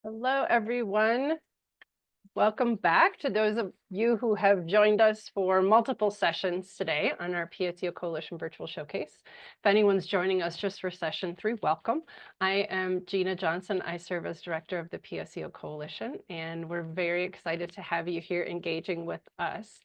Hello, everyone. Welcome back to those of you who have joined us for multiple sessions today on our PSEO Coalition Virtual Showcase. If anyone's joining us just for session 3, welcome. I am Gina Johnson. I serve as director of the PSEO Coalition, and we're very excited to have you here engaging with us.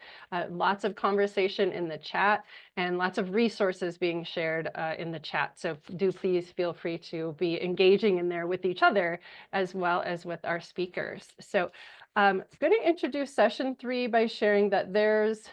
Lots of conversation in the chat and lots of resources being shared in the chat. So do please feel free to be engaging in there with each other as well as with our speakers. So I'm going to introduce session 3 by sharing that there's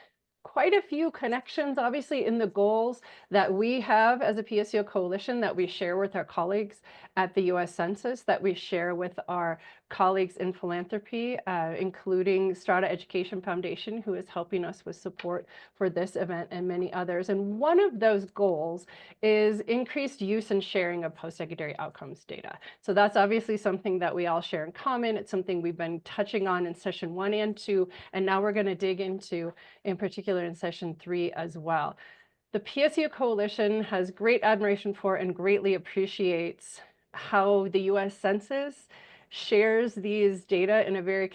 quite a few connections, obviously, in the goals that we have as a PSEO coalition that we share with our colleagues at the US Census, that we share with our colleagues in philanthropy, including Strata Education Foundation, who is helping us with support for this event and many others. And one of those goals is increased use and sharing of post-secondary outcomes data. So that's obviously something that we all share in common. It's something we've been touching on in session 1 and 2, and now we're going to dig into, in particular, in session 3 as well. The PSEO Coalition has great admiration for and greatly appreciates how the US Census shares these data in a very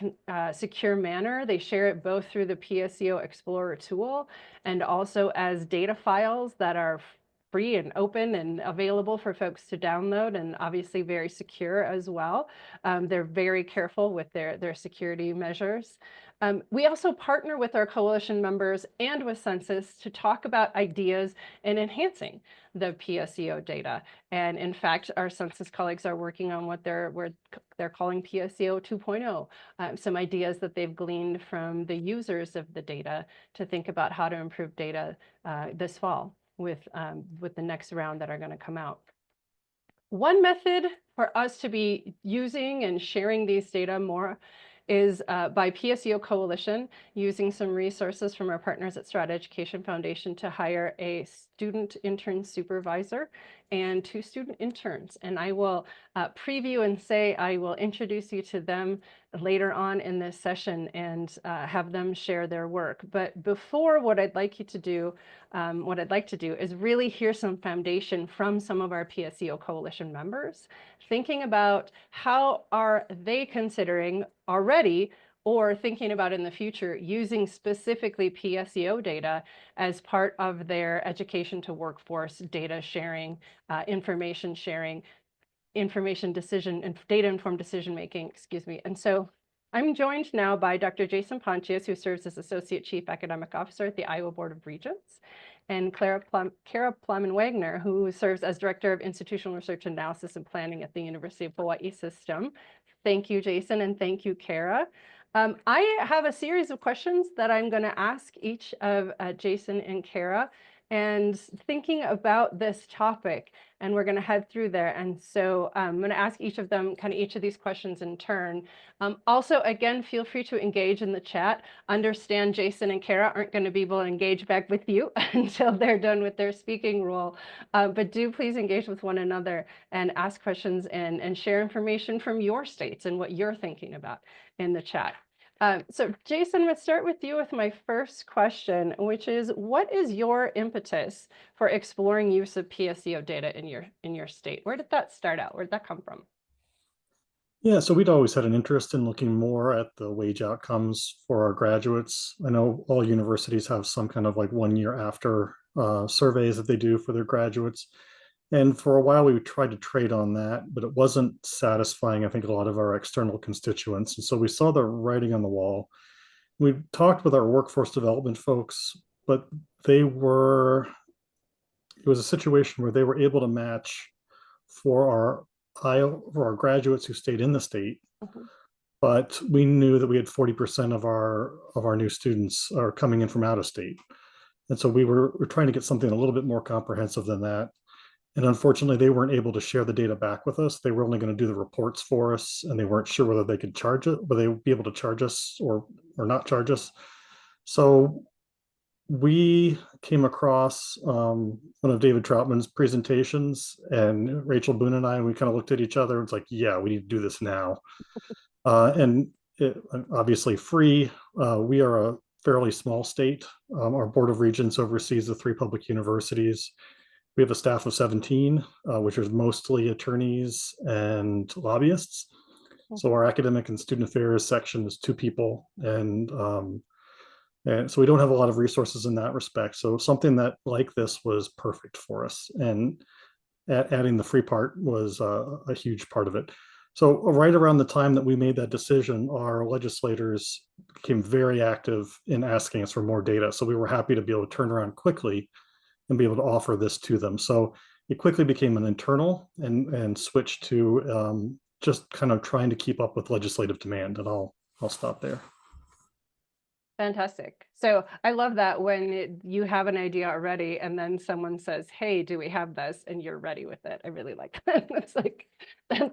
secure manner. They share it both through the PSEO Explorer tool and also as data files that are free and open and available for folks to download, and obviously very secure as well. They're very careful with their security measures. We also partner with our coalition members and with Census to talk about ideas in enhancing the PSEO data. And in fact, our Census colleagues are working on what they're calling PSEO 2.0, some ideas that they've gleaned from the users of the data to think about how to improve data this fall with the next round that are going to come out. One method for us to be using and sharing these data more is by PSEO Coalition, using some resources from our partners at Strata Education Foundation to hire a student intern supervisor and 2 student interns. And I will preview and say I will introduce you to them later on in this session and have them share their work. But before, what I'd like to do is really hear some foundation from some of our PSEO Coalition members, thinking about how are they considering already or thinking about in the future using specifically PSEO data as part of their education to workforce data sharing, information sharing, data-informed decision-making, excuse me. And so I'm joined now by Dr. Jason Pontius, who serves as Associate Chief Academic Officer at the Iowa Board of Regents, and Kara Plamann Wagoner, who serves as Director of Institutional Research Analysis and Planning at the University of Hawaii System. Thank you, Jason, and thank you, Kara. I have a series of questions that I'm going to ask each of Jason and Kara, and thinking about this topic, and we're going to head through there. And so I'm going to ask each of them each of these questions in turn. Also, again, feel free to engage in the chat. Understand Jason and Kara aren't going to be able to engage back with you until they're done with their speaking role. But do please engage with one another and ask questions and share information from your states and what you're thinking about in the chat. So Jason, let's start with you with my first question, which is, what is your impetus for exploring use of PSEO data in your state? Where did that start out? Where did that come from? Yeah, so we'd always had an interest in looking more at the wage outcomes for our graduates. I know all universities have some kind of like 1 year after surveys that they do for their graduates. And for a while, we tried to trade on that, but it wasn't satisfying, I think, a lot of our external constituents. And so we saw the writing on the wall. We talked with our workforce development folks, but it was a situation where they were able to match for our graduates who stayed in the state. Mm-hmm. But we knew that we had 40% of our new students are coming in from out of state. And so we're trying to get something a little bit more comprehensive than that. And unfortunately, they weren't able to share the data back with us. They were only going to do the reports for us, and they weren't sure whether they could charge it, whether they would be able to charge us or not charge us. So we came across one of David Troutman's presentations, and Rachel Boone and we kind of looked at each other and it's like, yeah, we need to do this now. And obviously free. We are a fairly small state. Our Board of Regents oversees the 3 public universities. We have a staff of 17, which is mostly attorneys and lobbyists. So our academic and student affairs section is 2 people, and so we don't have a lot of resources in that respect. So something that like this was perfect for us, and adding the free part was a huge part of it. So right around the time that we made that decision, our legislators became very active in asking us for more data. So we were happy to be able to turn around quickly and be able to offer this to them. So it quickly became an internal and switched to just kind of trying to keep up with legislative demand. And I'll stop there. Fantastic. So I love that when you have an idea already and then someone says, hey, do we have this? And you're ready with it. I really like that. It's like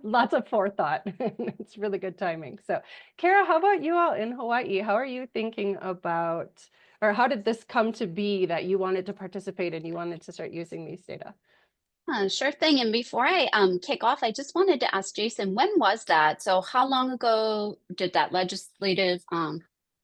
lots of forethought. It's really good timing. So Kara, how about you all in Hawaii? How are you thinking about, or how did this come to be that you wanted to participate and you wanted to start using these data? Sure thing. And before I kick off, I just wanted to ask Jason, when was that? So how long ago did that legislative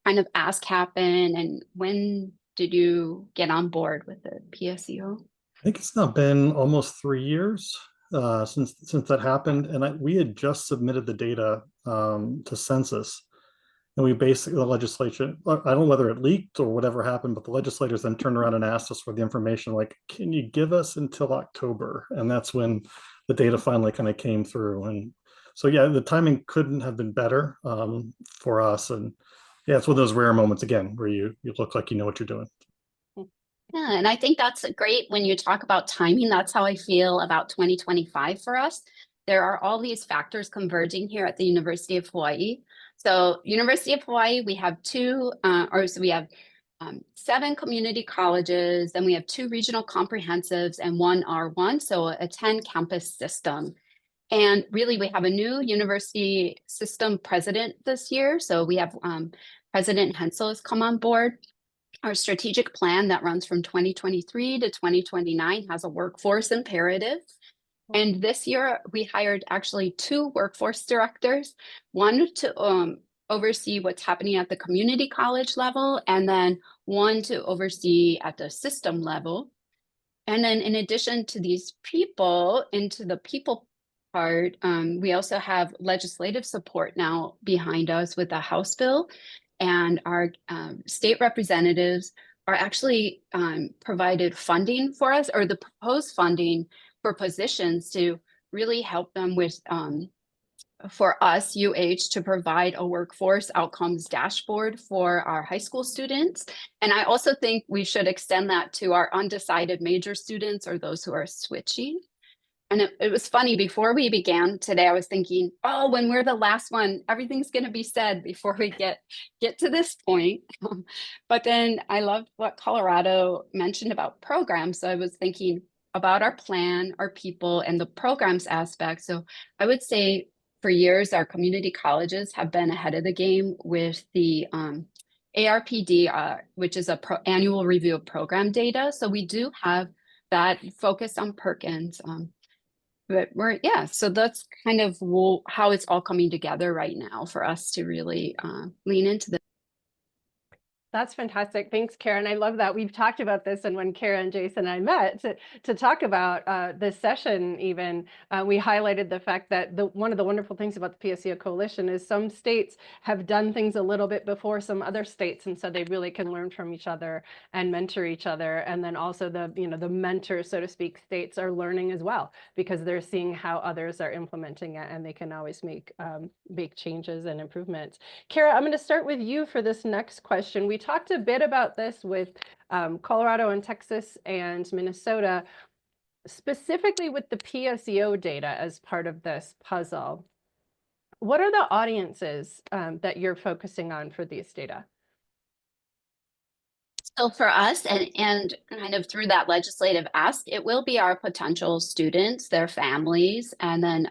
kind of ask happen? And when did you get on board with the PSEO? I think it's now been almost 3 years since that happened, and we had just submitted the data to census, and we basically the legislation. I don't know whether it leaked or whatever happened, but the legislators then turned around and asked us for the information. Like, can you give us until October? And that's when the data finally kind of came through. And so yeah, the timing couldn't have been better for us. And yeah, it's one of those rare moments again where you look like you know what you're doing. Yeah, and I think that's great when you talk about timing. That's how I feel about 2025 for us. There are all these factors converging here at the University of Hawaii. So University of Hawaii, we have we have 7 community colleges, then we have 2 regional comprehensives and 1 R1, so a 10 campus system. And really, we have a new university system president this year. So we have President Hensel has come on board. Our strategic plan that runs from 2023 to 2029 has a workforce imperative. And this year we hired actually 2 workforce directors, one to oversee what's happening at the community college level, and then one to oversee at the system level. And then in addition to these people, into the people part, we also have legislative support now behind us with the House bill. And our state representatives are actually provided funding for us, or the proposed funding for positions to really help them with, for us, UH, to provide a workforce outcomes dashboard for our high school students. And I also think we should extend that to our undecided major students or those who are switching. And it was funny, before we began today, I was thinking, oh, when we're the last one, everything's going to be said before we get to this point. But then I loved what Colorado mentioned about programs. So I was thinking about our plan, our people, and the programs aspect. So I would say for years, our community colleges have been ahead of the game with the ARPD, which is a annual review of program data. So we do have that focus on Perkins. But so that's kind of how it's all coming together right now for us to really lean into this. That's fantastic. Thanks, Karen. I love that. We've talked about this, and when Kara and Jason and I met to talk about this session, even we highlighted the fact that one of the wonderful things about the PSEO Coalition is some states have done things a little bit before some other states, and so they really can learn from each other and mentor each other. And then also the mentors, so to speak, states are learning as well because they're seeing how others are implementing it, and they can always make changes and improvements. Kara, I'm going to start with you for this next question. We talked a bit about this with Colorado and Texas and Minnesota, specifically with the PSEO data as part of this puzzle. What are the audiences that you're focusing on for these data? So for us, and kind of through that legislative ask, it will be our potential students, their families, and then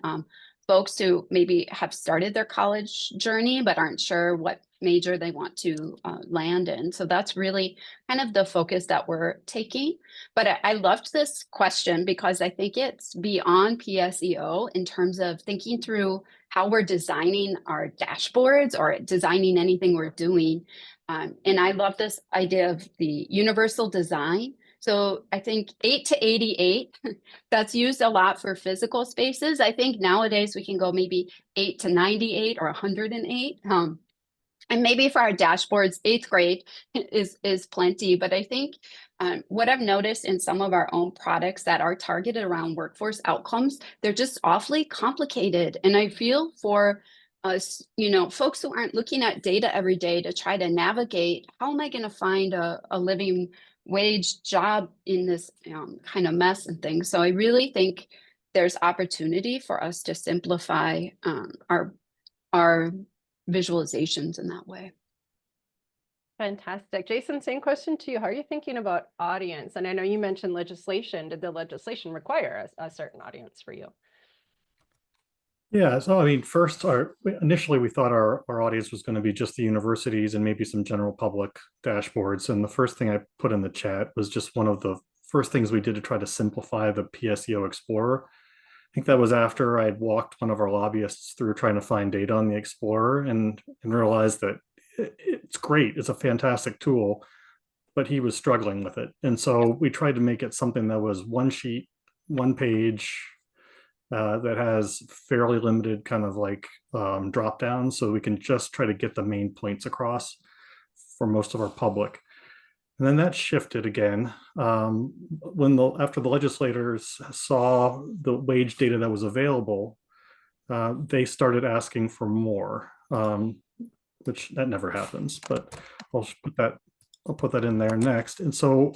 folks who maybe have started their college journey but aren't sure what major they want to land in. So that's really kind of the focus that we're taking. But I loved this question because I think it's beyond PSEO in terms of thinking through how we're designing our dashboards or designing anything we're doing. And I love this idea of the universal design. So I think 8 to 88, that's used a lot for physical spaces. I think nowadays we can go maybe 8 to 98 or 108. And maybe for our dashboards, 8th grade is plenty. But I think what I've noticed in some of our own products that are targeted around workforce outcomes, they're just awfully complicated. And I feel for us, folks who aren't looking at data every day to try to navigate, how am I going to find a living wage job in this kind of mess and things? So I really think there's opportunity for us to simplify our visualizations in that way. Fantastic. Jason, same question to you. How are you thinking about audience? And I know you mentioned legislation. Did the legislation require a certain audience for you? Yeah, so I mean, initially we thought our audience was going to be just the universities and maybe some general public dashboards. And the first thing I put in the chat was just one of the first things we did to try to simplify the PSEO Explorer. I think that was after I'd walked one of our lobbyists through trying to find data on the Explorer and realized that it's great. It's a fantastic tool, but he was struggling with it. And so we tried to make it something that was one sheet, one page, that has fairly limited kind of like drop downs, so we can just try to get the main points across for most of our public. And then that shifted again after the legislators saw the wage data that was available, they started asking for more, which that never happens. But I'll put that in there next. And so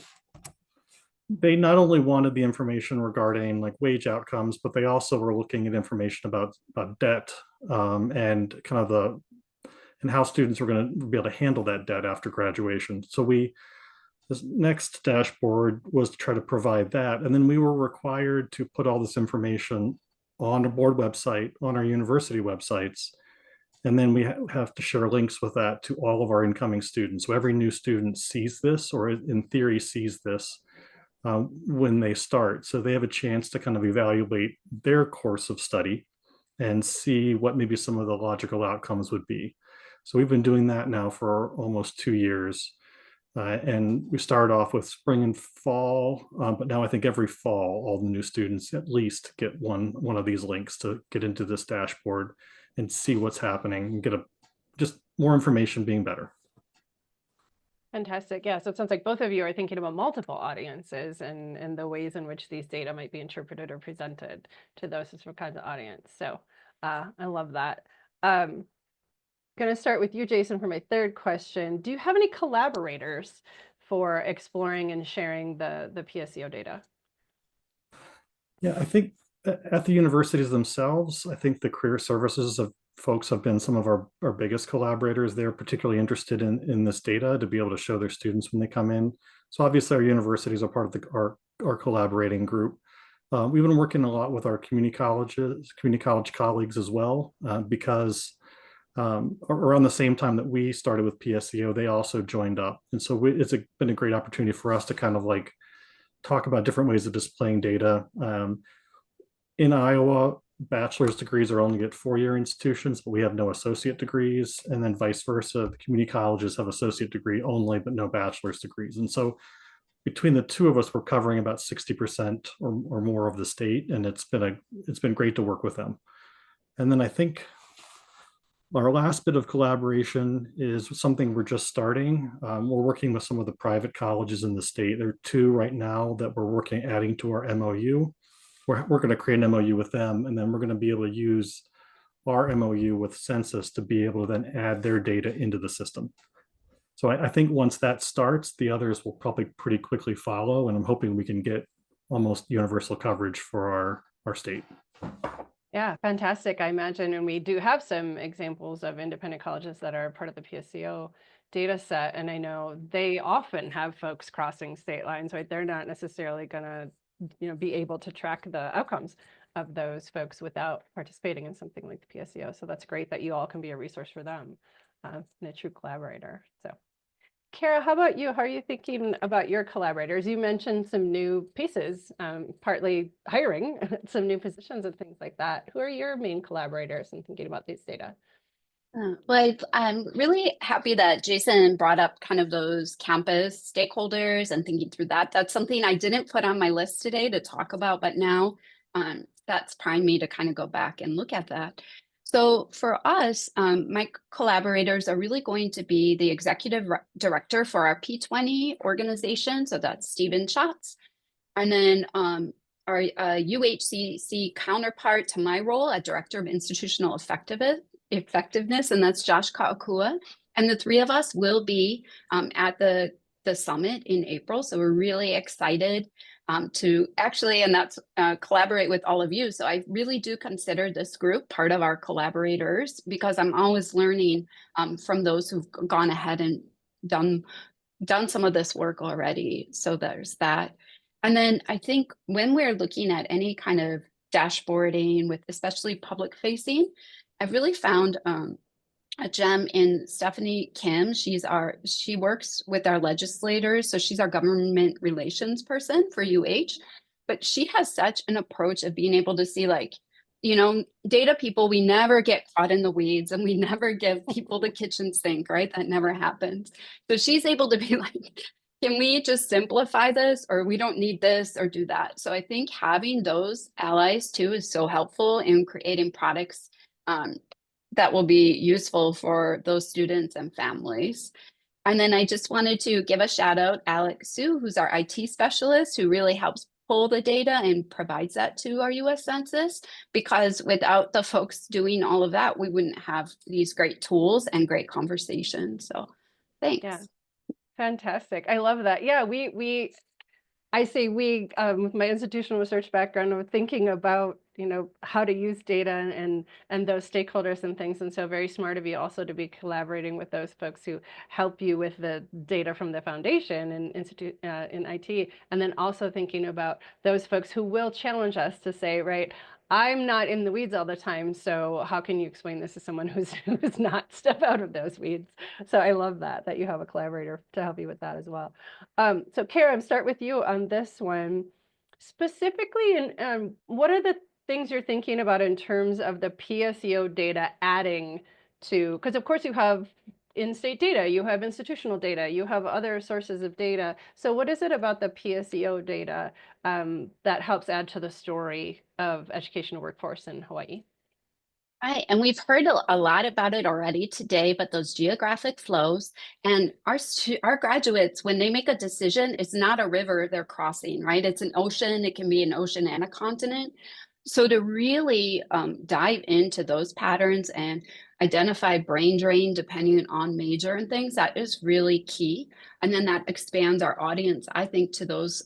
they not only wanted the information regarding like wage outcomes, but they also were looking at information about debt and kind of and how students were going to be able to handle that debt after graduation. So this next dashboard was to try to provide that. And then we were required to put all this information on a board website, on our university websites. And then we have to share links with that to all of our incoming students. So every new student sees this, or in theory sees this when they start. So they have a chance to kind of evaluate their course of study and see what maybe some of the logical outcomes would be. So we've been doing that now for almost 2 years. And we started off with spring and fall, but now I think every fall, all the new students at least get one of these links to get into this dashboard and see what's happening and get just more information being better. Fantastic. Yeah. So it sounds like both of you are thinking about multiple audiences and the ways in which these data might be interpreted or presented to those different kinds of audience. So I love that. Going to start with you, Jason, for my third question. Do you have any collaborators for exploring and sharing the PSEO data? Yeah, I think at the universities themselves, I think the career services folks have been some of our biggest collaborators. They're particularly interested in this data to be able to show their students when they come in. So obviously our universities are part of our collaborating group. We've been working a lot with our community college colleagues as well, because around the same time that we started with PSEO, they also joined up. And so it's been a great opportunity for us to kind of like talk about different ways of displaying data. In Iowa, bachelor's degrees are only at 4-year institutions, but we have no associate degrees, and then vice versa. The community colleges have associate degree only, but no bachelor's degrees. And so between the two of us, we're covering about 60% or more of the state, and it's been great to work with them. And then I think our last bit of collaboration is something we're just starting. We're working with some of the private colleges in the state. There are 2 right now that we're adding to our MOU. We're going to create an MOU with them, and then we're going to be able to use our MOU with Census to be able to then add their data into the system. So I think once that starts, the others will probably pretty quickly follow, and I'm hoping we can get almost universal coverage for our state. Yeah, fantastic. I imagine, and we do have some examples of independent colleges that are part of the PSEO data set, and I know they often have folks crossing state lines, right? They're not necessarily going to be able to track the outcomes of those folks without participating in something like the PSEO. So that's great that you all can be a resource for them and a true collaborator. So Kara, how about you? How are you thinking about your collaborators? You mentioned some new pieces, partly hiring some new positions and things like that. Who are your main collaborators in thinking about these data? Well, I'm really happy that Jason brought up kind of those campus stakeholders and thinking through that. That's something I didn't put on my list today to talk about, but now that's primed me to kind of go back and look at that. So for us, my collaborators are really going to be the executive director for our P20 organization. So that's Stephen Schatz. And then our UHCC counterpart to my role, a director of institutional effectiveness, and that's Josh Kaakua. And the three of us will be at the summit in April. So we're really excited to actually, and that's collaborate with all of you. So I really do consider this group part of our collaborators because I'm always learning from those who've gone ahead and done some of this work already. So there's that. And then I think when we're looking at any kind of dashboarding with especially public facing, I've really found a gem in Stephanie Kim. She works with our legislators. So she's our government relations person for UH, but she has such an approach of being able to see like, data people, we never get caught in the weeds and we never give people the kitchen sink, right? That never happens. So she's able to be like, can we just simplify this, or we don't need this or do that? So I think having those allies too is so helpful in creating products that will be useful for those students and families. And then I just wanted to give a shout out, Alex Sue, who's our IT specialist, who really helps pull the data and provides that to our US Census, because without the folks doing all of that, we wouldn't have these great tools and great conversations. So thanks. Yeah. Fantastic. I love that. Yeah, I say we, with my institutional research background, of thinking about, how to use data and those stakeholders and things. And so very smart of you also to be collaborating with those folks who help you with the data from the foundation and institute in IT. And then also thinking about those folks who will challenge us to say, right, I'm not in the weeds all the time, so how can you explain this to someone who's not step out of those weeds? So I love that you have a collaborator to help you with that as well. So Kara, start with you on this one. Specifically, what are the things you're thinking about in terms of the PSEO data adding to, because of course you have in-state data, you have institutional data, you have other sources of data. So what is it about the PSEO data that helps add to the story of educational workforce in Hawaii? Right, and we've heard a lot about it already today, but those geographic flows and our graduates, when they make a decision, it's not a river they're crossing, right? It's an ocean, it can be an ocean and a continent. So to really dive into those patterns and identify brain drain depending on major and things, that is really key. And then that expands our audience, I think, to those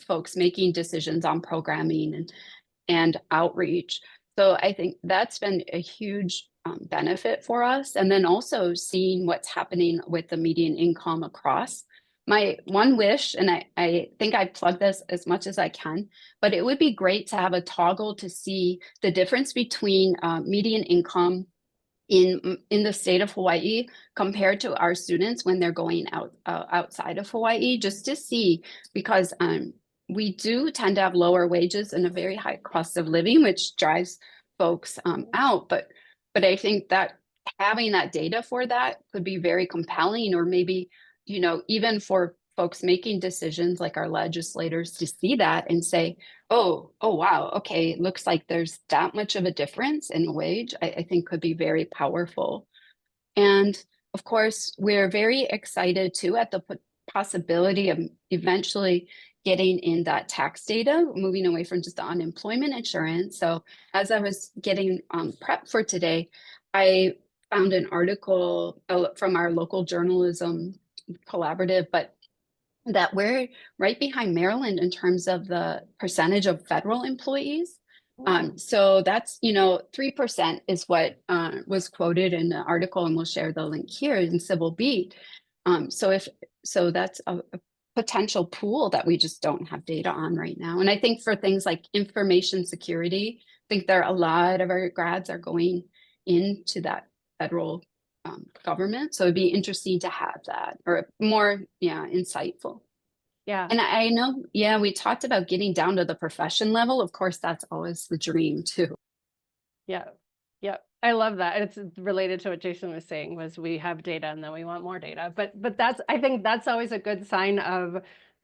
folks making decisions on programming and outreach. So I think that's been a huge benefit for us. And then also seeing what's happening with the median income across. My one wish, and I think I plug this as much as I can, but it would be great to have a toggle to see the difference between median income in the state of Hawaii compared to our students when they're going outside of Hawaii, just to see, because we do tend to have lower wages and a very high cost of living, which drives folks out. But I think that having that data for that could be very compelling, or maybe, even for folks making decisions like our legislators to see that and say, oh, wow, okay, looks like there's that much of a difference in wage, I think could be very powerful. And of course, we're very excited too at the possibility of eventually getting in that tax data, moving away from just the unemployment insurance. So as I was getting prep for today, I found an article from our local journalism collaborative, but that we're right behind Maryland in terms of the percentage of federal employees. So that's, 3% is what was quoted in the article, and we'll share the link here in Civil Beat. So that's a potential pool that we just don't have data on right now. And I think for things like information security, I think there are a lot of our grads are going into that federal government. So it'd be interesting to have that, or more, insightful. Yeah. And I know, we talked about getting down to the profession level. Of course, that's always the dream too. Yeah. Yep. I love that. It's related to what Jason was saying, was we have data and then we want more data. But that's, I think that's always a good sign of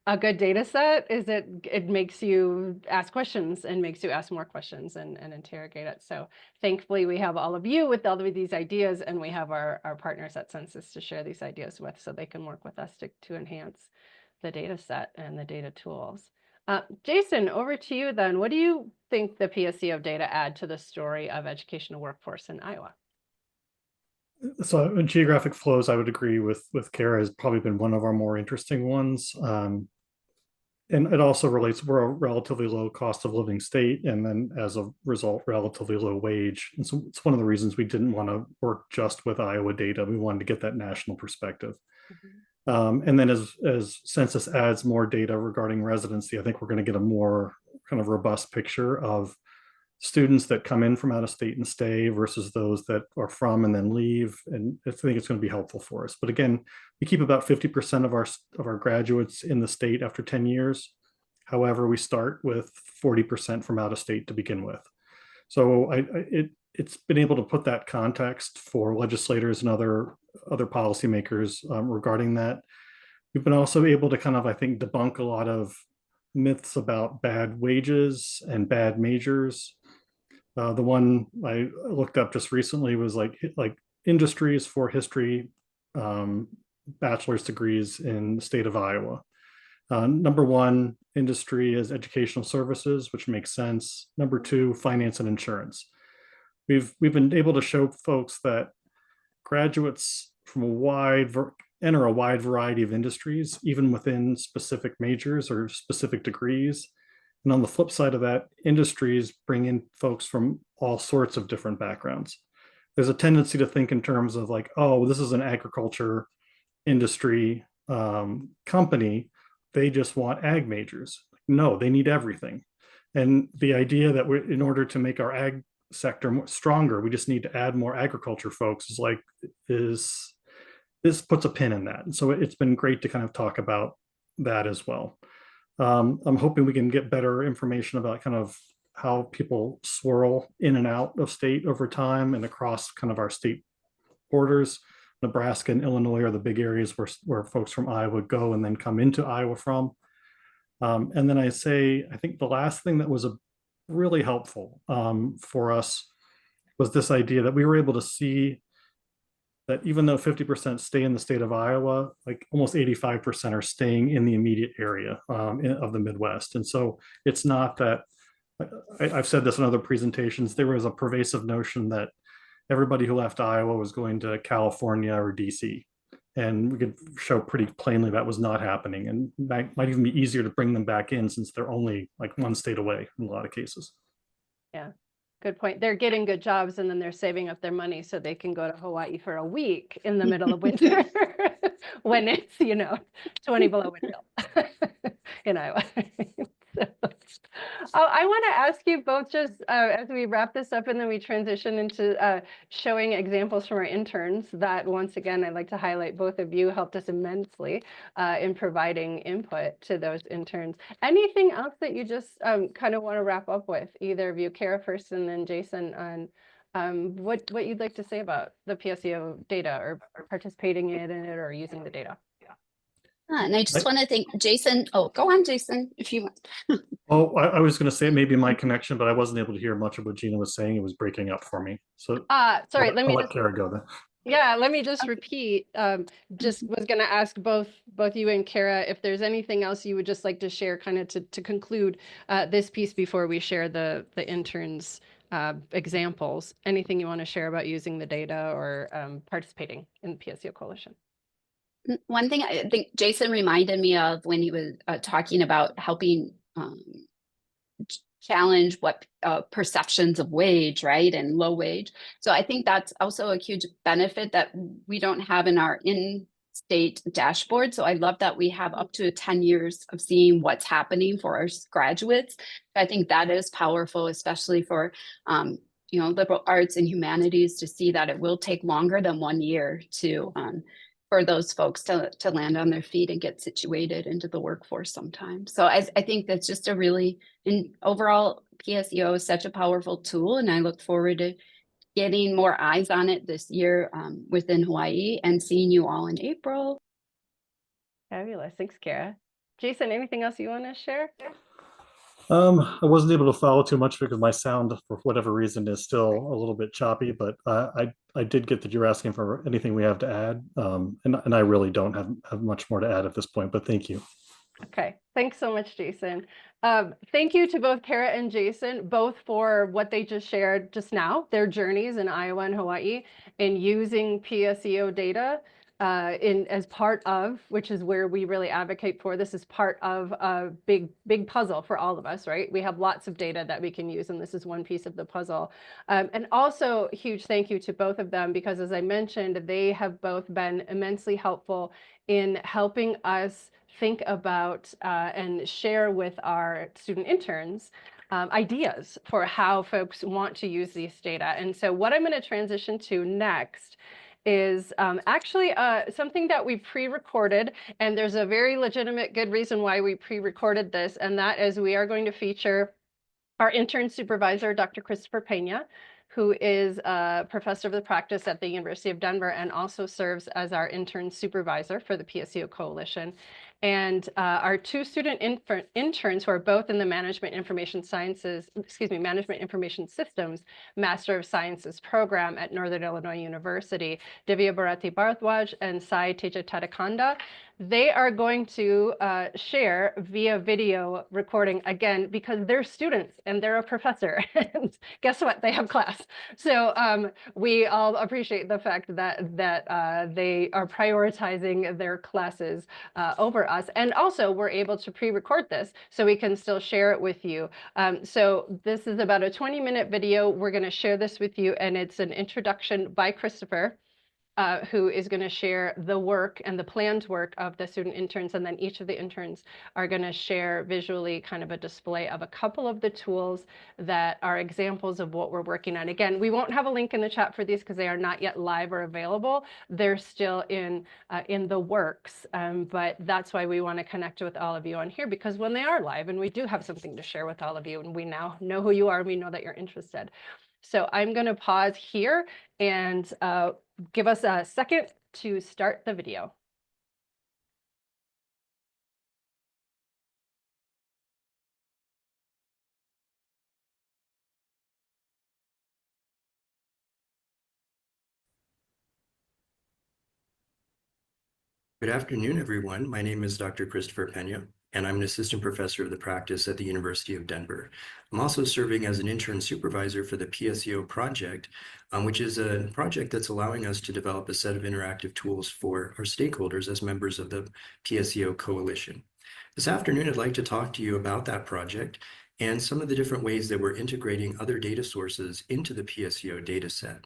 a good data set, is it makes you ask questions and makes you ask more questions and interrogate it. So thankfully we have all of you with all of these ideas, and we have our partners at Census to share these ideas with, so they can work with us to enhance the data set and the data tools. Jason, over to you then. What do you think the PSEO data add to the story of educational workforce in Iowa? So in geographic flows, I would agree with Kara, has probably been one of our more interesting ones. And it also relates, we're a relatively low cost of living state, and then as a result, relatively low wage. And so it's one of the reasons we didn't want to work just with Iowa data. We wanted to get that national perspective. And then as Census adds more data regarding residency, I think we're going to get a more kind of robust picture of students that come in from out of state and stay versus those that are from and then leave. And I think it's going to be helpful for us. But again, we keep about 50% of our graduates in the state after 10 years. However, we start with 40% from out of state to begin with. So it's been able to put that context for legislators and other policymakers regarding that. We've been also able to kind of, I think, debunk a lot of myths about bad wages and bad majors. The one I looked up just recently was like industries for history bachelor's degrees in the state of Iowa. Number one industry is educational services, which makes sense. Number two, finance and insurance. We've been able to show folks that graduates from enter a wide variety of industries, even within specific majors or specific degrees. And on the flip side of that, industries bring in folks from all sorts of different backgrounds. There's a tendency to think in terms of like, oh, this is an agriculture industry company. They just want ag majors. No, they need everything. And the idea that in order to make our ag sector stronger, we just need to add more agriculture folks this puts a pin in that. And so it's been great to kind of talk about that as well. I'm hoping we can get better information about kind of how people swirl in and out of state over time and across kind of our state borders. Nebraska and Illinois are the big areas where folks from Iowa go and then come into Iowa from. And then I think the last thing that was really helpful for us was this idea that we were able to see that even though 50% stay in the state of Iowa, like almost 85% are staying in the immediate area of the Midwest. And so it's not that, I've said this in other presentations, there was a pervasive notion that everybody who left Iowa was going to California or DC. And we could show pretty plainly that was not happening, and might even be easier to bring them back in since they're only like one state away in a lot of cases. Yeah. Good point. They're getting good jobs and then they're saving up their money so they can go to Hawaii for a week in the middle of winter when it's, 20 below wind chill in Iowa. I want to ask you both, just as we wrap this up and then we transition into showing examples from our interns, that once again, I'd like to highlight both of you helped us immensely in providing input to those interns. Anything else that you just kind of want to wrap up with, either of you, Kara first and then Jason, on what you'd like to say about the PSEO data or participating in it or using the data? And I just want to thank Jason. Oh, go on, Jason, if you want. Oh, I was going to say it may be my connection, but I wasn't able to hear much of what Gina was saying. It was breaking up for me. So sorry, let me let Kara go then. Yeah, let me just repeat. Just was going to ask both you and Kara if there's anything else you would just like to share, kind of to conclude this piece before we share the interns examples. Anything you want to share about using the data or participating in the PSEO Coalition? One thing I think Jason reminded me of when he was talking about helping challenge what perceptions of wage, right, and low wage. So I think that's also a huge benefit that we don't have in our in-state dashboard. So I love that we have up to 10 years of seeing what's happening for our graduates. I think that is powerful, especially for liberal arts and humanities, to see that it will take longer than 1 year to for those folks to land on their feet and get situated into the workforce sometimes. So I think that's just overall PSEO is such a powerful tool, and I look forward to getting more eyes on it this year within Hawaii, and seeing you all in April. Fabulous. Thanks, Kara. Jason, anything else you want to share? I wasn't able to follow too much because my sound, for whatever reason, is still a little bit choppy. But I did get that you're asking for anything we have to add, and I really don't have much more to add at this point. But thank you. Okay, thanks so much, Jason. Thank you to both Kara and Jason, both for what they just shared just now, their journeys in Iowa and Hawaii in using PSEO data as part of, which is where we really advocate for. This is part of a big puzzle for all of us, right? We have lots of data that we can use, and this is one piece of the puzzle. And also, huge thank you to both of them, because as I mentioned, they have both been immensely helpful in helping us think about and share with our student interns ideas for how folks want to use these data. And so what I'm going to transition to next is actually something that we pre-recorded, and there's a very legitimate good reason why we pre-recorded this, and that is we are going to feature our intern supervisor, Dr. Christopher Peña, who is a professor of the practice at the University of Denver and also serves as our intern supervisor for the PSEO Coalition. And our two student interns who are both in the Management Information Systems Master of Sciences program at Northern Illinois University, DiviyaBharrathi Barathwaaj and Teja Tadikonda. They are going to share via video recording, again, because they're students and they're a professor. And guess what? They have class. So we all appreciate the fact that they are prioritizing their classes over us. And also, we're able to pre-record this so we can still share it with you. So this is about a 20-minute video. We're going to share this with you, and it's an introduction by Christopher, who is going to share the work and the planned work of the student interns, and then each of the interns are going to share visually kind of a display of a couple of the tools that are examples of what we're working on. Again, we won't have a link in the chat for these because they are not yet live or available. They're still in the works, but that's why we want to connect with all of you on here, because when they are live and we do have something to share with all of you, and we now know who you are and we know that you're interested. So I'm going to pause here and give us a second to start the video. Good afternoon, everyone. My name is Dr. Christopher Peña, and I'm an assistant professor of the practice at the University of Denver. I'm also serving as an intern supervisor for the PSEO project, which is a project that's allowing us to develop a set of interactive tools for our stakeholders as members of the PSEO coalition. This afternoon, I'd like to talk to you about that project and some of the different ways that we're integrating other data sources into the PSEO data set.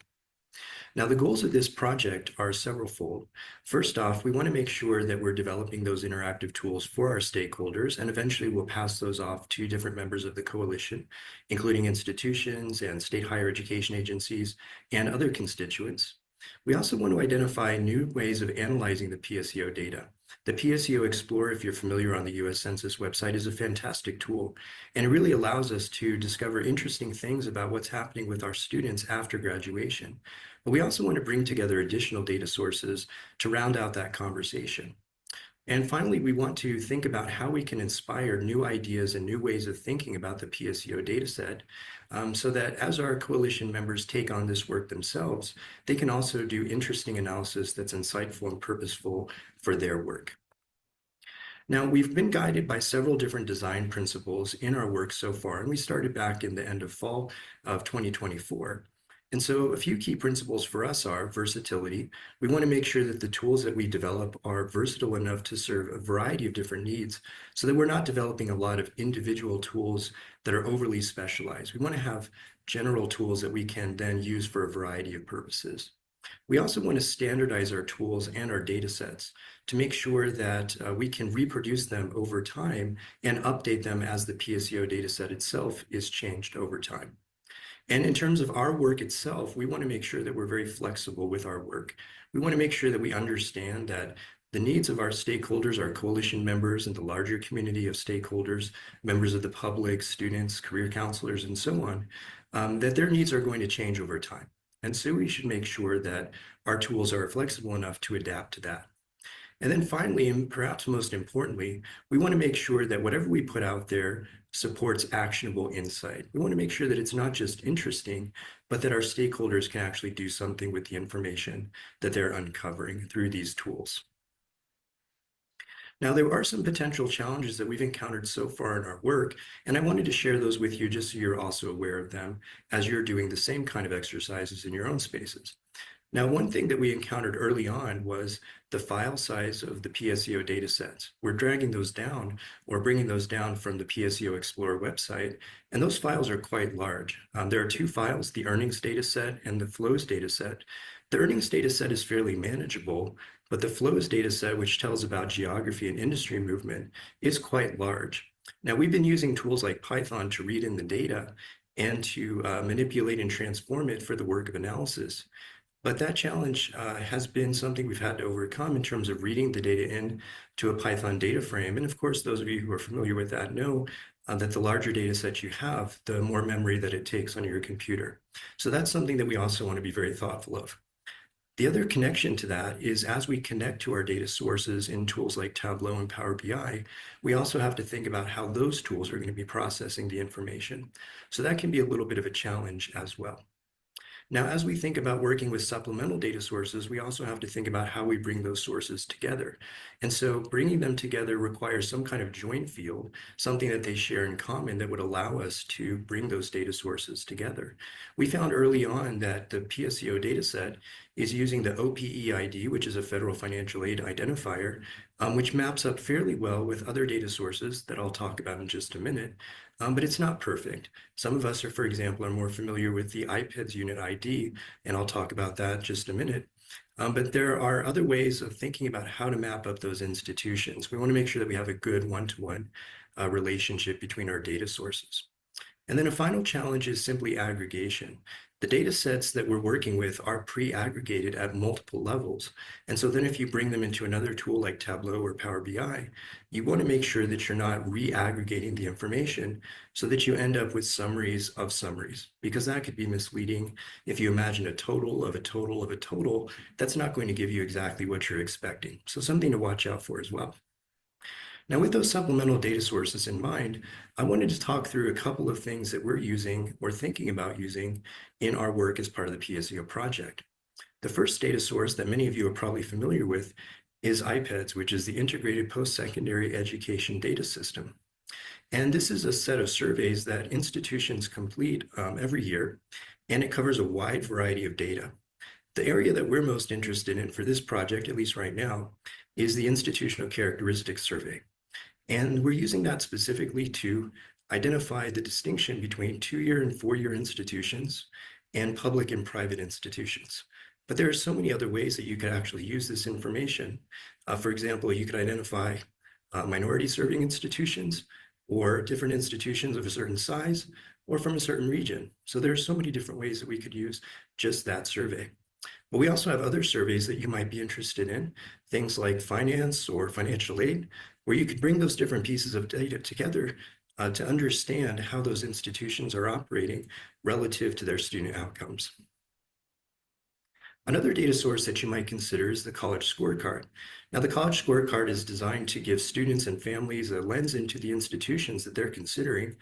Now, the goals of this project are severalfold. First off, we want to make sure that we're developing those interactive tools for our stakeholders, and eventually we'll pass those off to different members of the coalition, including institutions and state higher education agencies and other constituents. We also want to identify new ways of analyzing the PSEO data. The PSEO Explorer, if you're familiar on the US Census website, is a fantastic tool, and it really allows us to discover interesting things about what's happening with our students after graduation. But we also want to bring together additional data sources to round out that conversation. And finally, we want to think about how we can inspire new ideas and new ways of thinking about the PSEO dataset, so that as our coalition members take on this work themselves, they can also do interesting analysis that's insightful and purposeful for their work. Now, we've been guided by several different design principles in our work so far, and we started back in the end of fall of 2024. And so a few key principles for us are versatility. We want to make sure that the tools that we develop are versatile enough to serve a variety of different needs, so that we're not developing a lot of individual tools that are overly specialized. We want to have general tools that we can then use for a variety of purposes. We also want to standardize our tools and our data sets to make sure that we can reproduce them over time and update them as the PSEO data set itself is changed over time. And in terms of our work itself, we want to make sure that we're very flexible with our work. We want to make sure that we understand that the needs of our stakeholders, our coalition members, and the larger community of stakeholders, members of the public, students, career counselors, and so on, that their needs are going to change over time. And so we should make sure that our tools are flexible enough to adapt to that. And then finally, and perhaps most importantly, we want to make sure that whatever we put out there supports actionable insight. We want to make sure that it's not just interesting, but that our stakeholders can actually do something with the information that they're uncovering through these tools. Now, there are some potential challenges that we've encountered so far in our work, and I wanted to share those with you just so you're also aware of them as you're doing the same kind of exercises in your own spaces. Now, one thing that we encountered early on was the file size of the PSEO data sets. We're dragging those down or bringing those down from the PSEO Explorer website, and those files are quite large. There are two files, the earnings data set and the flows data set. The earnings data set is fairly manageable, but the flows data set, which tells about geography and industry movement, is quite large. Now, we've been using tools like Python to read in the data and to manipulate and transform it for the work of analysis. But that challenge has been something we've had to overcome in terms of reading the data in to a Python data frame. And of course, those of you who are familiar with that know that the larger data set you have, the more memory that it takes on your computer. So that's something that we also want to be very thoughtful of. The other connection to that is as we connect to our data sources in tools like Tableau and Power BI, we also have to think about how those tools are going to be processing the information. So that can be a little bit of a challenge as well. Now, as we think about working with supplemental data sources, we also have to think about how we bring those sources together. And so bringing them together requires some kind of join field, something that they share in common that would allow us to bring those data sources together. We found early on that the PSEO dataset is using the OPEID, which is a federal financial aid identifier, which maps up fairly well with other data sources that I'll talk about in just a minute. But it's not perfect. Some of us are, for example, are more familiar with the IPEDS unit ID, and I'll talk about that in just a minute. But there are other ways of thinking about how to map up those institutions. We want to make sure that we have a good one-to-one relationship between our data sources. And then a final challenge is simply aggregation. The data sets that we're working with are pre-aggregated at multiple levels. And so then if you bring them into another tool like Tableau or Power BI, you want to make sure that you're not re-aggregating the information so that you end up with summaries of summaries, because that could be misleading. If you imagine a total of a total of a total, that's not going to give you exactly what you're expecting. So something to watch out for as well. Now, with those supplemental data sources in mind, I wanted to talk through a couple of things that we're using or thinking about using in our work as part of the PSEO project. The first data source that many of you are probably familiar with is IPEDS, which is the Integrated Post-Secondary Education Data System. And this is a set of surveys that institutions complete every year, and it covers a wide variety of data. The area that we're most interested in for this project, at least right now, is the Institutional Characteristics Survey. And we're using that specifically to identify the distinction between 2-year and 4-year institutions and public and private institutions. But there are so many other ways that you could actually use this information. For example, you could identify minority serving institutions or different institutions of a certain size or from a certain region. So there are so many different ways that we could use just that survey. But we also have other surveys that you might be interested in, things like finance or financial aid, where you could bring those different pieces of data together to understand how those institutions are operating relative to their student outcomes. Another data source that you might consider is the College Scorecard. Now, the College Scorecard is designed to give students and families a lens into the institutions that they're considering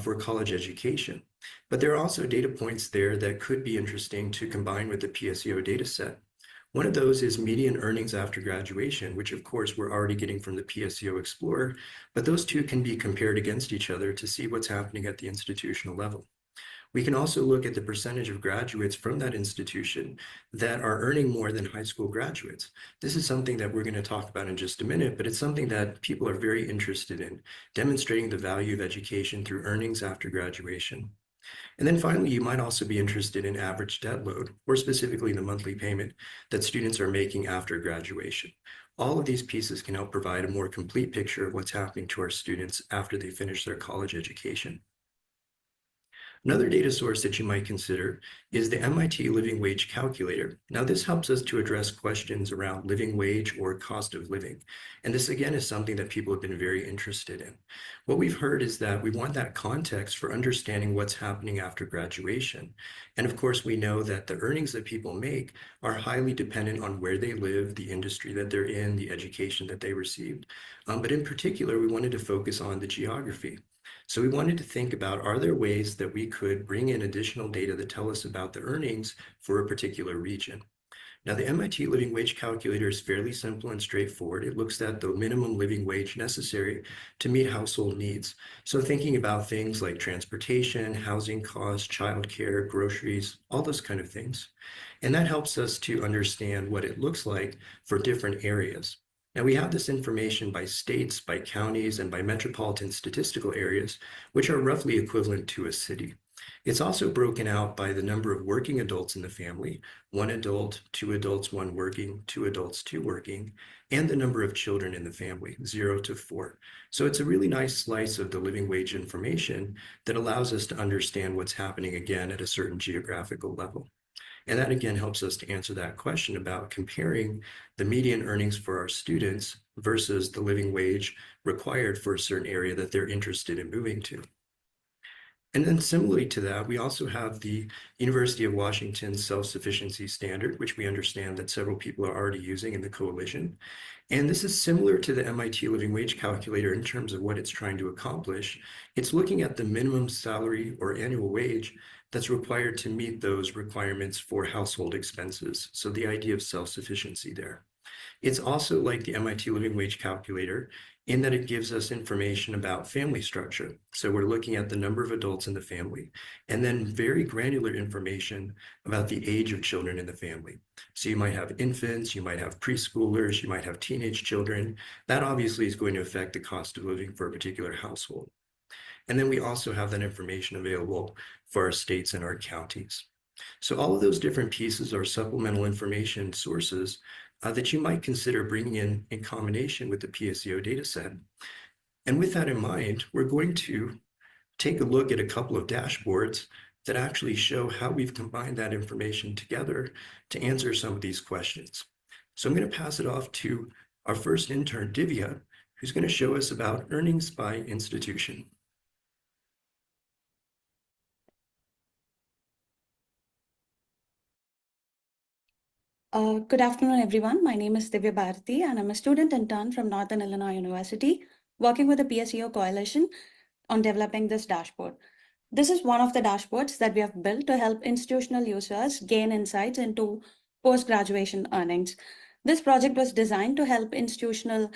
for college education. But there are also data points there that could be interesting to combine with the PSEO data set. One of those is median earnings after graduation, which of course we're already getting from the PSEO Explorer, but those two can be compared against each other to see what's happening at the institutional level. We can also look at the percentage of graduates from that institution that are earning more than high school graduates. This is something that we're going to talk about in just a minute, but it's something that people are very interested in, demonstrating the value of education through earnings after graduation. And then finally, you might also be interested in average debt load, or specifically the monthly payment that students are making after graduation. All of these pieces can help provide a more complete picture of what's happening to our students after they finish their college education. Another data source that you might consider is the MIT Living Wage Calculator. Now, this helps us to address questions around living wage or cost of living. And this, again, is something that people have been very interested in. What we've heard is that we want that context for understanding what's happening after graduation. And of course, we know that the earnings that people make are highly dependent on where they live, the industry that they're in, the education that they received. But in particular, we wanted to focus on the geography. So we wanted to think about, are there ways that we could bring in additional data that tell us about the earnings for a particular region? Now, the MIT Living Wage Calculator is fairly simple and straightforward. It looks at the minimum living wage necessary to meet household needs. So thinking about things like transportation, housing costs, childcare, groceries, all those kind of things. And that helps us to understand what it looks like for different areas. Now, we have this information by states, by counties, and by metropolitan statistical areas, which are roughly equivalent to a city. It's also broken out by the number of working adults in the family, 1 adult, 2 adults, 1 working, 2 adults, 2 working, and the number of children in the family, 0 to 4. So it's a really nice slice of the living wage information that allows us to understand what's happening again at a certain geographical level. And that again helps us to answer that question about comparing the median earnings for our students versus the living wage required for a certain area that they're interested in moving to. And then similarly to that, we also have the University of Washington self-sufficiency standard, which we understand that several people are already using in the coalition. And this is similar to the MIT Living Wage Calculator in terms of what it's trying to accomplish. It's looking at the minimum salary or annual wage that's required to meet those requirements for household expenses. So the idea of self-sufficiency there. It's also like the MIT Living Wage Calculator in that it gives us information about family structure. So we're looking at the number of adults in the family, and then very granular information about the age of children in the family. So you might have infants, you might have preschoolers, you might have teenage children. That obviously is going to affect the cost of living for a particular household. And then we also have that information available for our states and our counties. So all of those different pieces are supplemental information sources that you might consider bringing in combination with the PSEO data set. And with that in mind, we're going to take a look at a couple of dashboards that actually show how we've combined that information together to answer some of these questions. So I'm going to pass it off to our first intern, Divya, who's going to show us about earnings by institution. Good afternoon, everyone. My name is DiviyaBharrathi, and I'm a student intern from Northern Illinois University, working with the PSEO Coalition on developing this dashboard. This is one of the dashboards that we have built to help institutional users gain insights into post-graduation earnings. This project was designed to help institutional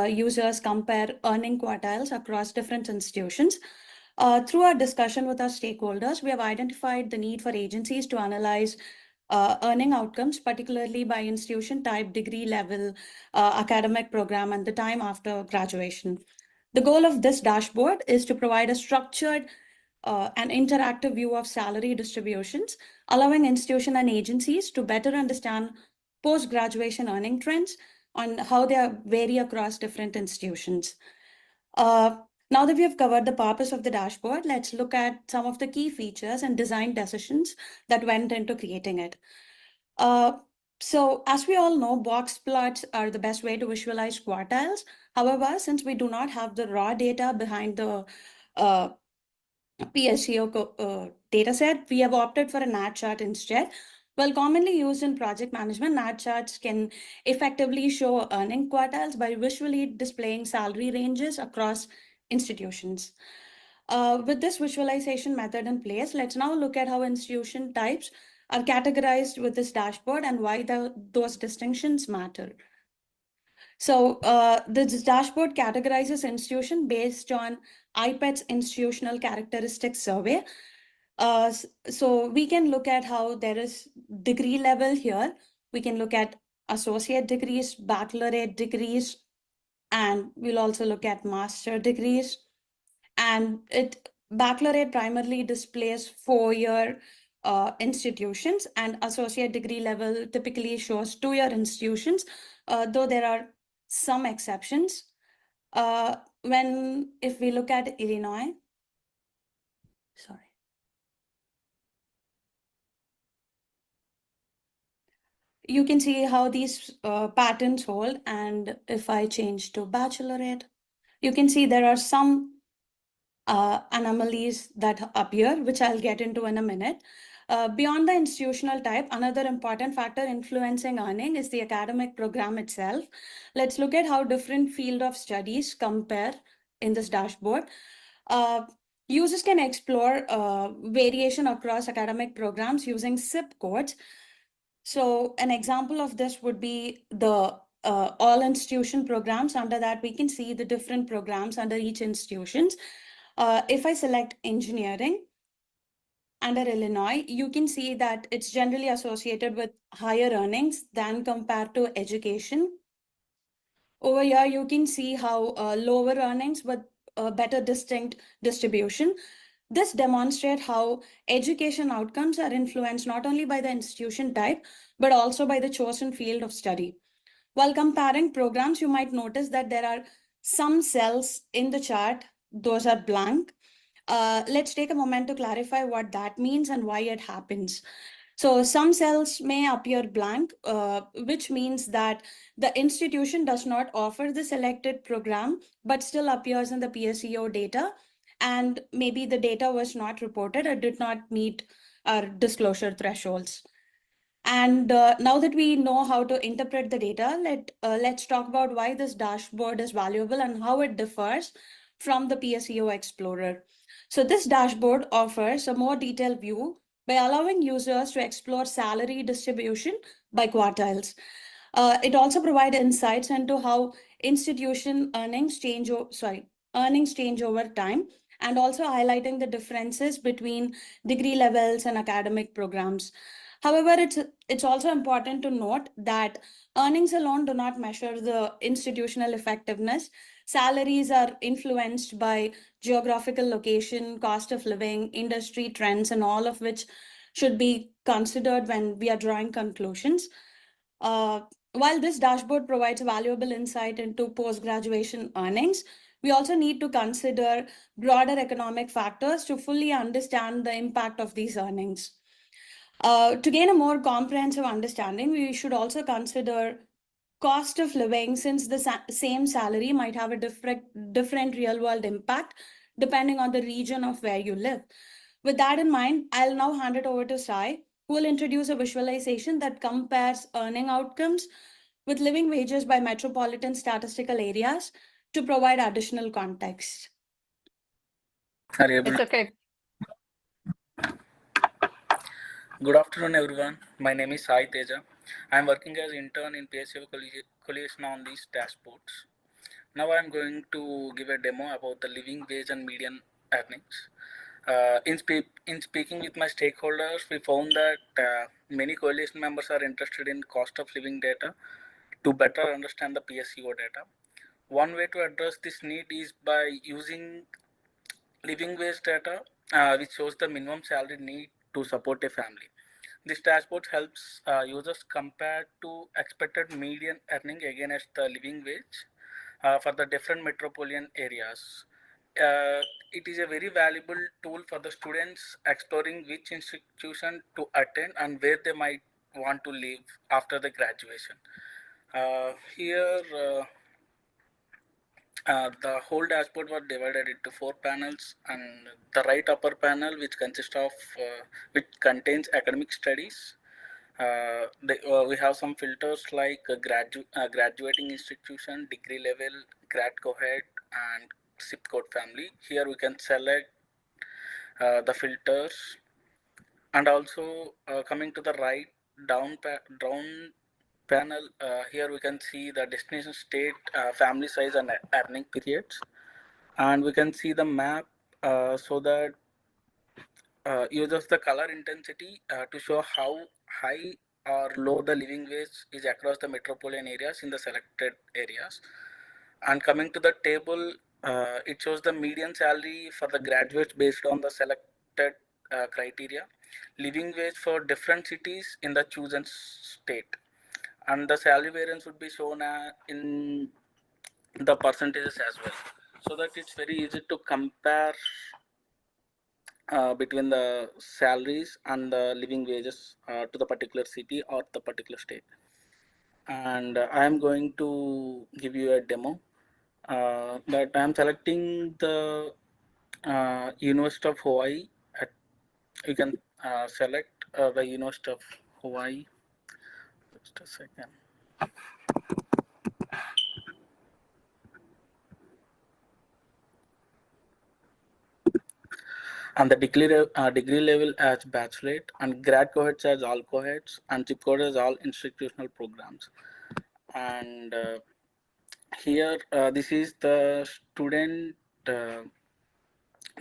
users compare earning quartiles across different institutions. Through our discussion with our stakeholders, we have identified the need for agencies to analyze earning outcomes, particularly by institution type, degree level, academic program, and the time after graduation. The goal of this dashboard is to provide a structured and interactive view of salary distributions, allowing institutions and agencies to better understand post-graduation earning trends on how they vary across different institutions. Now that we have covered the purpose of the dashboard, let's look at some of the key features and design decisions that went into creating it. So as we all know, box plots are the best way to visualize quartiles. However, since we do not have the raw data behind the PSEO data set, we have opted for a NAT chart instead. While commonly used in project management, NAT charts can effectively show earning quartiles by visually displaying salary ranges across institutions. With this visualization method in place, let's now look at how institution types are categorized with this dashboard and why those distinctions matter. So this dashboard categorizes institution based on IPED's institutional characteristics survey. So we can look at how there is degree level here. We can look at associate degrees, baccalaureate degrees, and we'll also look at master degrees. And baccalaureate primarily displays 4-year institutions, and associate degree level typically shows 2-year institutions, though there are some exceptions. If we look at Illinois, sorry. You can see how these patterns hold. And if I change to bachelorette, you can see there are some anomalies that appear, which I'll get into in a minute. Beyond the institutional type, another important factor influencing earning is the academic program itself. Let's look at how different field of studies compare in this dashboard. Users can explore variation across academic programs using zip codes. So an example of this would be the all institution programs. Under that, we can see the different programs under each institutions. If I select engineering under Illinois, you can see that it's generally associated with higher earnings than compared to education. Over here, you can see how lower earnings with better distinct distribution. This demonstrates how education outcomes are influenced not only by the institution type, but also by the chosen field of study. While comparing programs, you might notice that there are some cells in the chart, those are blank. Let's take a moment to clarify what that means and why it happens. So some cells may appear blank, which means that the institution does not offer the selected program, but still appears in the PSEO data. And maybe the data was not reported or did not meet our disclosure thresholds. And now that we know how to interpret the data, let's talk about why this dashboard is valuable and how it differs from the PSEO Explorer. So this dashboard offers a more detailed view by allowing users to explore salary distribution by quartiles. It also provides insights into how institution earnings change over time, and also highlighting the differences between degree levels and academic programs. However, it's also important to note that earnings alone do not measure the institutional effectiveness. Salaries are influenced by geographical location, cost of living, industry trends, and all of which should be considered when we are drawing conclusions. While this dashboard provides valuable insight into post-graduation earnings, we also need to consider broader economic factors to fully understand the impact of these earnings. To gain a more comprehensive understanding, we should also consider cost of living, since the same salary might have a different real-world impact depending on the region of where you live. With that in mind, I'll now hand it over to Sai, who will introduce a visualization that compares earning outcomes with living wages by metropolitan statistical areas to provide additional context. It's okay. Good afternoon, everyone. My name is Sai Teja. I am working as intern in PSEO Coalition on these dashboards. Now I am going to give a demo about the living wage and median earnings. In speaking with my stakeholders, we found that many coalition members are interested in cost of living data to better understand the PSEO data. One way to address this need is by using living wage data, which shows the minimum salary need to support a family. This dashboard helps users compare to expected median earning against the living wage for the different metropolitan areas. It is a very valuable tool for the students exploring which institution to attend and where they might want to live after the graduation. Here, the whole dashboard was divided into 4 panels, and the right upper panel, which contains academic studies. We have some filters like graduating institution, degree level, grad cohort, and zip code family. Here we can select the filters, and also coming to the right down panel, here we can see the destination state, family size, and earning periods, and we can see the map so that uses the color intensity to show how high or low the living wage is across the metropolitan areas in the selected areas. And coming to the table, it shows the median salary for the graduates based on the selected criteria, living wage for different cities in the chosen state, and the salary variance would be shown in the percentages as well, so that it's very easy to compare between the salaries and the living wages to the particular city or the particular state. And I am going to give you a demo that I am selecting the University of Hawaii. You can select the University of Hawaii. Just a second. And the degree level as bachelorate, and grad cohorts as all cohorts, and zip code as all institutional programs. And here this is the student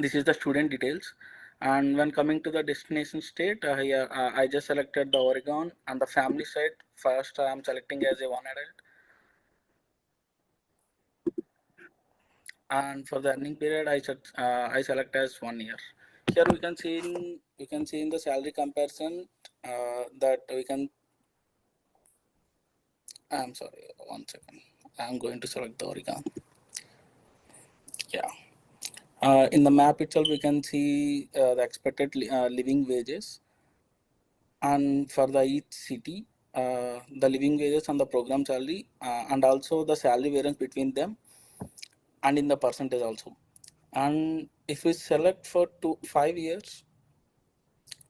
details. And when coming to the destination state, here I just selected the Oregon, and the family side first I am selecting as a one adult. And for the earning period, I select as 1 year. Here we can see in the salary comparison that we can. I'm sorry, 1 second. I'm going to select the Oregon. Yeah. In the map itself, we can see the expected living wages, and for the each city, the living wages and the program salary, and also the salary variance between them, and in the percentage also. And if we select for 5 years,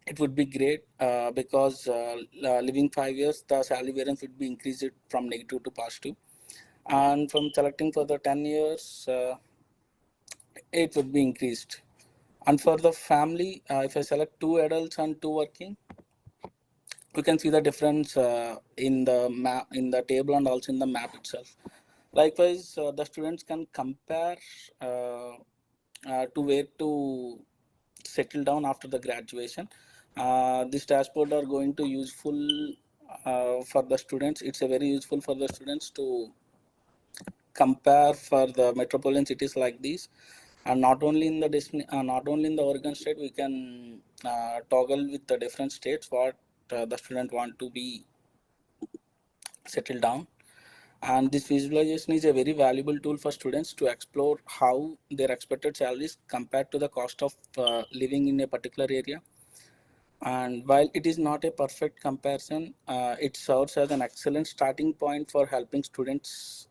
it would be great because living 5 years, the salary variance would be increased from negative to positive. And from selecting for the 10 years, it would be increased. And for the family, if I select 2 adults and 2 working, we can see the difference in the map, in the table, and also in the map itself. Likewise, the students can compare to where to settle down after the graduation. This dashboard are going to useful for the students. It's a very useful for the students to compare for the metropolitan cities like these. And not only in the Oregon state, we can toggle with the different states what the student want to be settled down. And this visualization is a very valuable tool for students to explore how their expected salaries compared to the cost of living in a particular area. And while it is not a perfect comparison, it serves as an excellent starting point for helping students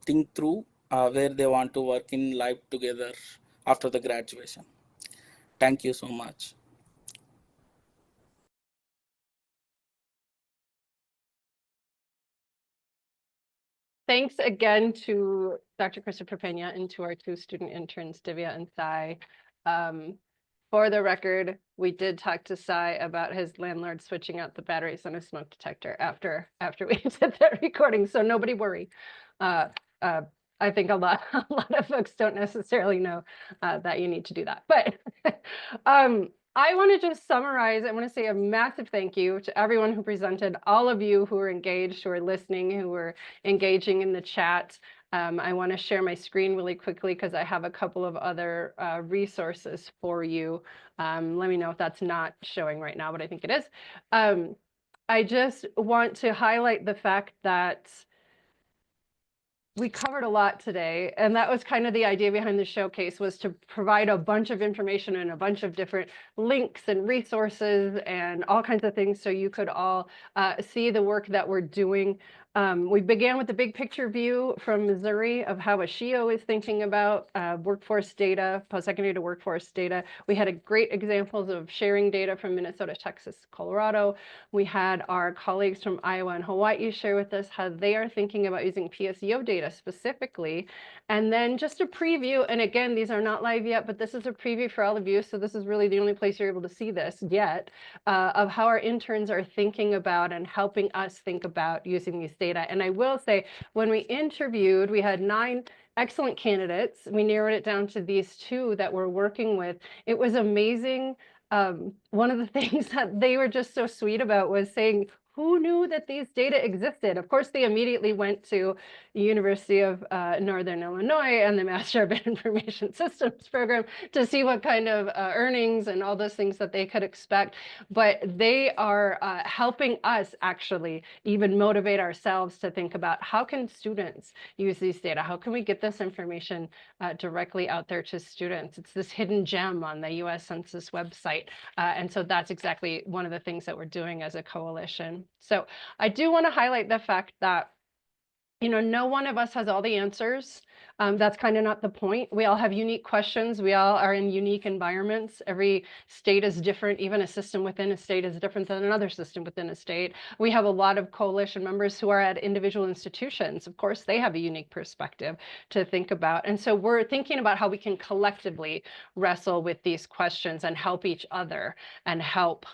think through where they want to work in life together after the graduation. Thank you so much. Thanks again to Dr. Christopher Peña and to our 2 student interns, Divya and Sai. For the record, we did talk to Sai about his landlord switching out the batteries on his smoke detector after we did that recording, so nobody worry. I think a lot of folks don't necessarily know that you need to do that. But I want to just summarize. I want to say a massive thank you to everyone who presented, all of you who are engaged, who are listening, who are engaging in the chat. I want to share my screen really quickly because I have a couple of other resources for you. Let me know if that's not showing right now, but I think it is. I just want to highlight the fact that we covered a lot today, and that was kind of the idea behind the showcase, was to provide a bunch of information and a bunch of different links and resources and all kinds of things so you could all see the work that we're doing. We began with the big picture view from Missouri of how SHEO is thinking about workforce data, post-secondary to workforce data. We had great examples of sharing data from Minnesota, Texas, Colorado. We had our colleagues from Iowa and Hawaii share with us how they are thinking about using PSEO data specifically. And then just a preview, and again, these are not live yet, but this is a preview for all of you, so this is really the only place you're able to see this yet, of how our interns are thinking about and helping us think about using these data. And I will say, when we interviewed, we had 9 excellent candidates. We narrowed it down to these 2 that we're working with. It was amazing. One of the things that they were just so sweet about was saying, who knew that these data existed? Of course, they immediately went to the University of Northern Illinois and the Master of Information Systems program to see what kind of earnings and all those things that they could expect. But they are helping us actually even motivate ourselves to think about how can students use these data? How can we get this information directly out there to students? It's this hidden gem on the US Census website. And so that's exactly one of the things that we're doing as a coalition. So I do want to highlight the fact that, you know, no one of us has all the answers. That's kind of not the point. We all have unique questions. We all are in unique environments. Every state is different. Even a system within a state is different than another system within a state. We have a lot of coalition members who are at individual institutions. Of course, they have a unique perspective to think about. And so we're thinking about how we can collectively wrestle with these questions and help each other and help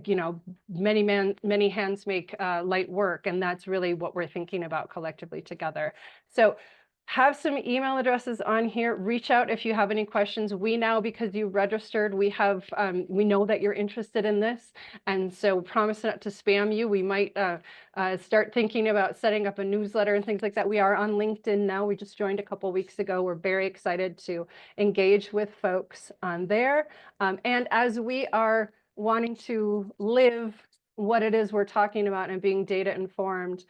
you know, many hands make light work, and that's really what we're thinking about collectively together. So have some email addresses on here. Reach out if you have any questions. We now, because you registered, we have we know that you're interested in this, and so promise not to spam you. We might start thinking about setting up a newsletter and things like that. We are on LinkedIn now. We just joined a couple weeks ago. We're very excited to engage with folks on there, and as we are wanting to live what it is we're talking about and being data informed,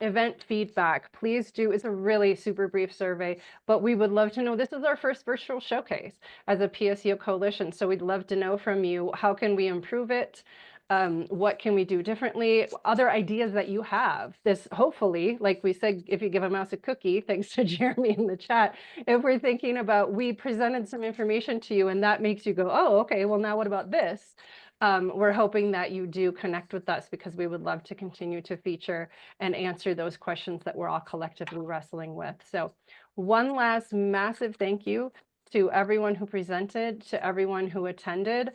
event feedback, please do. It's a really super brief survey, but we would love to know. This is our first virtual showcase as a PSEO coalition, so we'd love to know from you, how can we improve it? What can we do differently? Other ideas that you have. This, hopefully, like we said, if you give a mouse a cookie, thanks to Jeremy in the chat, if we're thinking about, we presented some information to you and that makes you go, oh, okay, well, now what about this? We're hoping that you do connect with us, because we would love to continue to feature and answer those questions that we're all collectively wrestling with. So one last massive thank you to everyone who presented, to everyone who attended.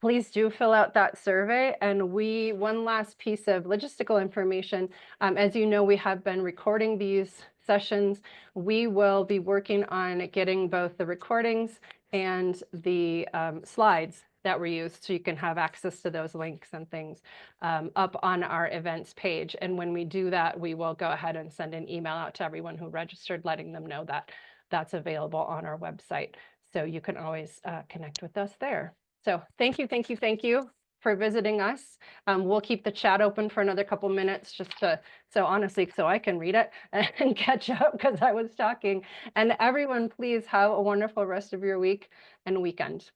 Please do fill out that survey. And one last piece of logistical information. As you know, we have been recording these sessions. We will be working on getting both the recordings and the slides that were used, so you can have access to those links and things up on our events page. And when we do that, we will go ahead and send an email out to everyone who registered, letting them know that that's available on our website. So you can always connect with us there. So thank you for visiting us. We'll keep the chat open for another couple minutes, just to, so honestly, so I can read it and catch up, because I was talking. And everyone, please have a wonderful rest of your week and weekend.